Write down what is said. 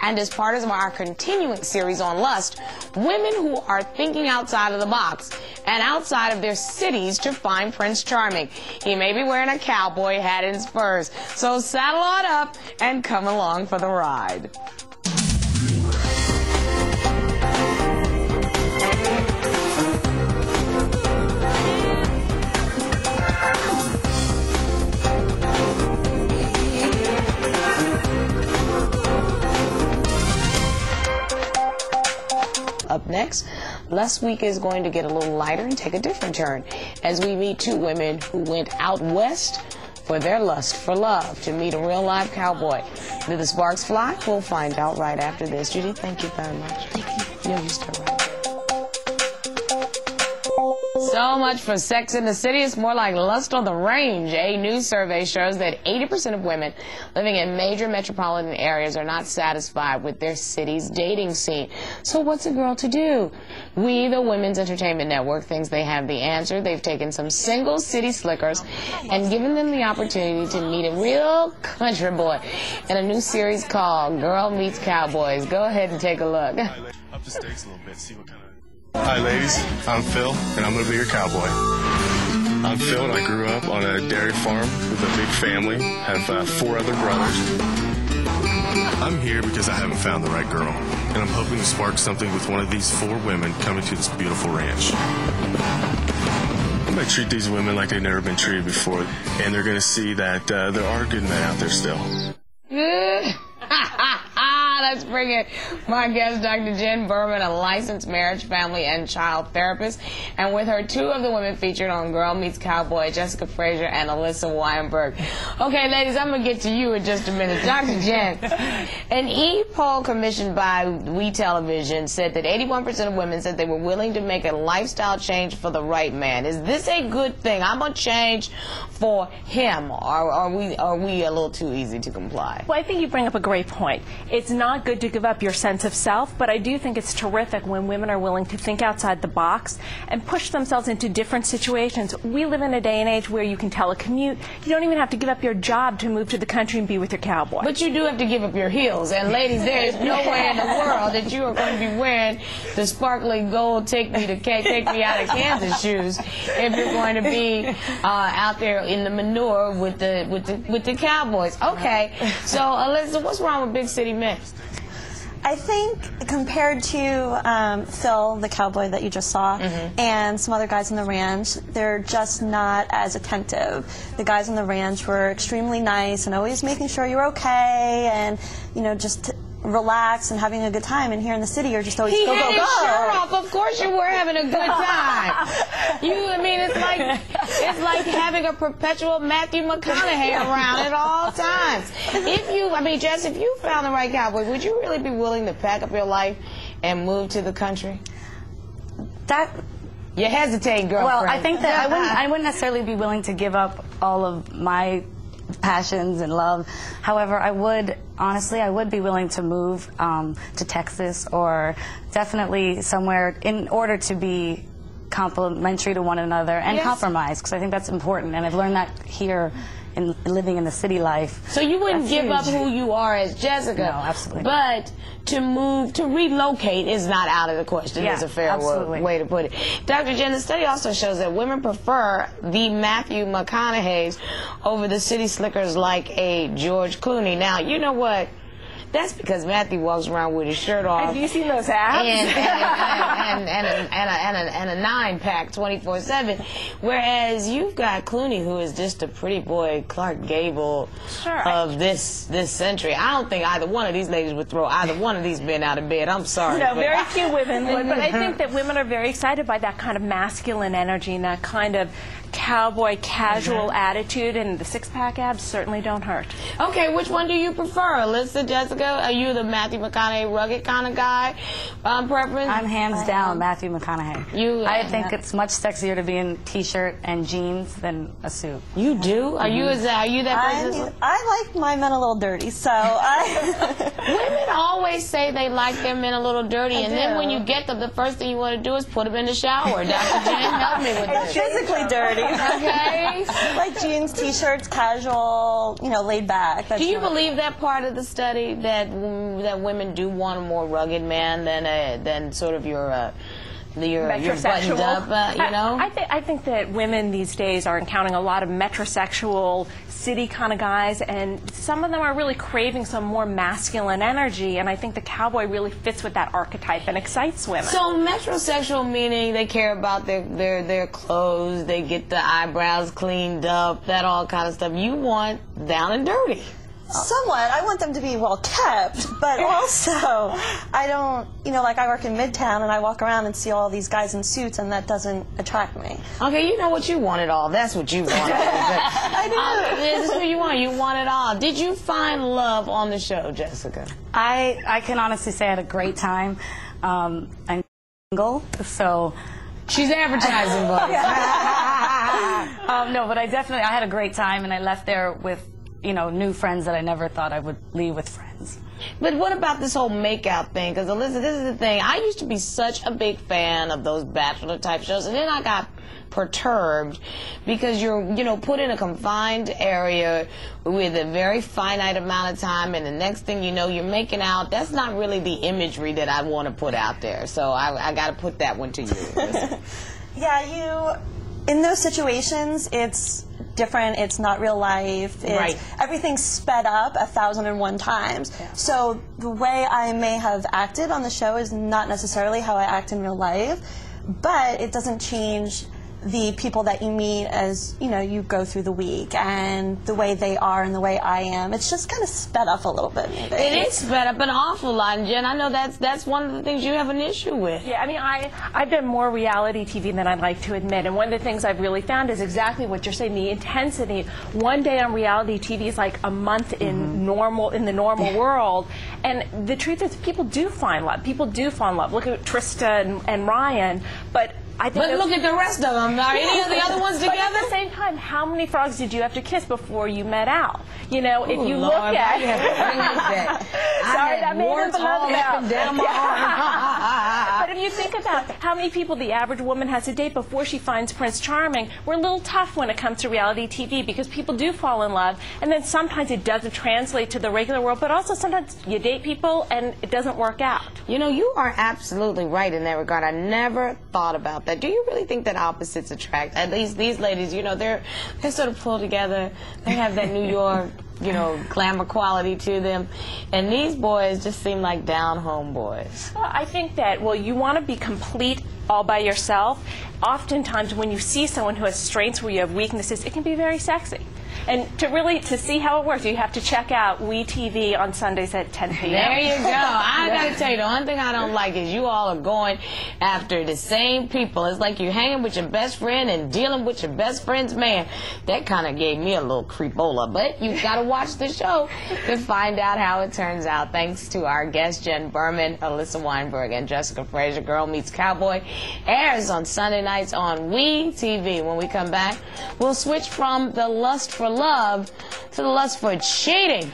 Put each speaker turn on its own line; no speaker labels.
And as part of our continuing series on lust, women who are thinking outside of the box and outside of their cities to find Prince Charming. He may be wearing a cowboy hat and spurs. So saddle on up and come along for the ride. Up next, Lust Week is going to get a little lighter and take a different turn as we meet two women who went out west for their lust for love to meet a real live cowboy. Do the sparks fly? We'll find out right after this. Judy, thank you very much. Thank you. You start right. So much for Sex in the City. It's more like lust on the range. A new survey shows that 80% of women living in major metropolitan areas are not satisfied with their city's dating scene. So what's a girl to do? We, the Women's Entertainment Network, thinks they have the answer. They've taken some single city slickers and given them the opportunity to meet a real country boy in a new series called Girl Meets Cowboys. Go ahead and take a look.
Up the stakes a little bit, see what kind of... Hi ladies, I'm Phil, and I'm going to be your cowboy. I'm Phil, and I grew up on a dairy farm with a big family, have 4 other brothers. I'm here because I haven't found the right girl, and I'm hoping to spark something with one of these 4 women coming to this beautiful ranch. I'm going to treat these women like they've never been treated before, and they're going to see that there are good men out there still.
Let's bring in my guest, Dr. Jen Berman, a licensed marriage, family, and child therapist. And with her, 2 of the women featured on Girl Meets Cowboy, Jessica Frazier and Alyssa Weinberg. Okay, ladies, I'm going to get to you in just a minute. Dr. Jen, an e-poll commissioned by We Television said that 81% of women said they were willing to make a lifestyle change for the right man. Is this a good thing? I'm going to change for him, or are we a little too easy to comply?
Well, I think you bring up a great point. It's not good to give up your sense of self, but I do think it's terrific when women are willing to think outside the box and push themselves into different situations. We live in a day and age where you can telecommute. You don't even have to give up your job to move to the country and be with your cowboy.
But you do have to give up your heels. And ladies, there is no way in the world that you are going to be wearing the sparkly gold take me out of Kansas shoes if you're going to be out there in the manure with the cowboys. Okay, so Alyssa, what's wrong with big city men?
I think compared to Phil, the cowboy that you just saw, and some other guys on the ranch, they're just not as attentive. The guys on the ranch were extremely nice and always making sure you're okay and, you know, just relax and having a good time. And here in the city, you're just always go, go, go.
He had his shirt off. Of course you were having a good time. I mean, it's like having a perpetual Matthew McConaughey around at all times. Jess, if you found the right cowboy, would you really be willing to pack up your life and move to the country? You hesitate, girlfriend.
Well, I think that I wouldn't necessarily be willing to give up all of my passions and love. However, I would be willing to move to Texas or definitely somewhere in order to be complementary to one another and compromise, because I think that's important, and I've learned that here in living in the city life.
So you wouldn't give up who you are as Jessica?
No, absolutely.
But to relocate is not out of the question. Is a fair way to put it. Dr. Jen, the study also shows that women prefer the Matthew McConaughey's over the city slickers like a George Clooney. Now, you know what? That's because Matthew walks around with his shirt off.
Have you seen those abs?
And a 9-pack 24/7. Whereas you've got Clooney, who is just a pretty boy Clark Gable of this century. I don't think either one of these ladies would throw either one of these men out of bed. I'm sorry.
No, very few women would. But I think that women are very excited by that kind of masculine energy and that kind of cowboy casual attitude, and the 6-pack abs certainly don't hurt.
Okay, which one do you prefer? Alyssa, Jessica, are you the Matthew McConaughey rugged kind of guy preference?
I'm hands down Matthew McConaughey. I think it's much sexier to be in t-shirt and jeans than a suit.
You do? Are you that person?
I like my men a little dirty, so
Women always say they like their men a little dirty, and then when you get them, the first thing you want to do is put them in the shower. Dr. Jen, help me with this.
Physically dirty.
Okay.
Like jeans, t-shirts, casual, laid back.
Do you believe that part of the study, that women do want a more rugged man than sort of your buttoned up, you know?
I think that women these days are encountering a lot of metrosexual, city kind of guys, and some of them are really craving some more masculine energy, and I think the cowboy really fits with that archetype and excites women.
So metrosexual meaning they care about their clothes, they get the eyebrows cleaned up, that all kind of stuff. You want down and dirty.
Somewhat. I want them to be well kept, but also I don't, like I work in Midtown and I walk around and see all these guys in suits, and that doesn't attract me.
Okay, you know what you want it all. That's what you want.
I do.
This is what you want. You want it all. Did you find love on the show, Jessica?
I can honestly say I had a great time. I'm single, so
she's advertising, buddy.
No, but I had a great time, and I left there with new friends that I never thought I would leave with friends.
But what about this whole makeout thing? Because, Alyssa, this is the thing. I used to be such a big fan of those Bachelor-type shows, and then I got perturbed because you're, put in a confined area with a very finite amount of time, and the next thing you know, you're making out. That's not really the imagery that I want to put out there. So I got to put that one to you.
Yeah, in those situations, it's different. It's not real life. Everything's sped up 1,001 times. Yeah. So the way I may have acted on the show is not necessarily how I act in real life, but it doesn't change the people that you meet as, you go through the week, and the way they are and the way I am. It's just kind of sped up a little bit, maybe.
It is sped up an awful lot, and Jen, I know that's one of the things you have an issue with.
Yeah, I mean, I've done more reality TV than I'd like to admit, and one of the things I've really found is exactly what you're saying, the intensity. One day on reality TV is like a month in the normal world, and the truth is people do find love. People do fall in love. Look at Trista and Ryan, but
look at the rest of them. Are any of the other ones together?
But at the same time, how many frogs did you have to kiss before you met out? If you look at
that made it all up and down my arm.
But if you think about how many people the average woman has to date before she finds Prince Charming, we're a little tough when it comes to reality TV because people do fall in love, and then sometimes it doesn't translate to the regular world, but also sometimes you date people and it doesn't work out.
You are absolutely right in that regard. I never thought about that. Do you really think that opposites attract? At least these ladies, they're sort of pulled together. They have that New York, glamour quality to them. And these boys just seem like down-home boys.
Well, I think that, you want to be complete all by yourself. Oftentimes when you see someone who has strengths where you have weaknesses, it can be very sexy. And to see how it works, you have to check out WeTV on Sundays at 10 p.m.
There you go. I got to tell you, the one thing I don't like is you all are going after the same people. It's like you're hanging with your best friend and dealing with your best friend's man. That kind of gave me a little creepola. But you've got to watch the show to find out how it turns out. Thanks to our guests, Jen Berman, Alyssa Weinberg, and Jessica Frazier. Girl Meets Cowboy airs on Sunday nights on WeTV. When we come back, we'll switch from the lust for love to the lust for cheating.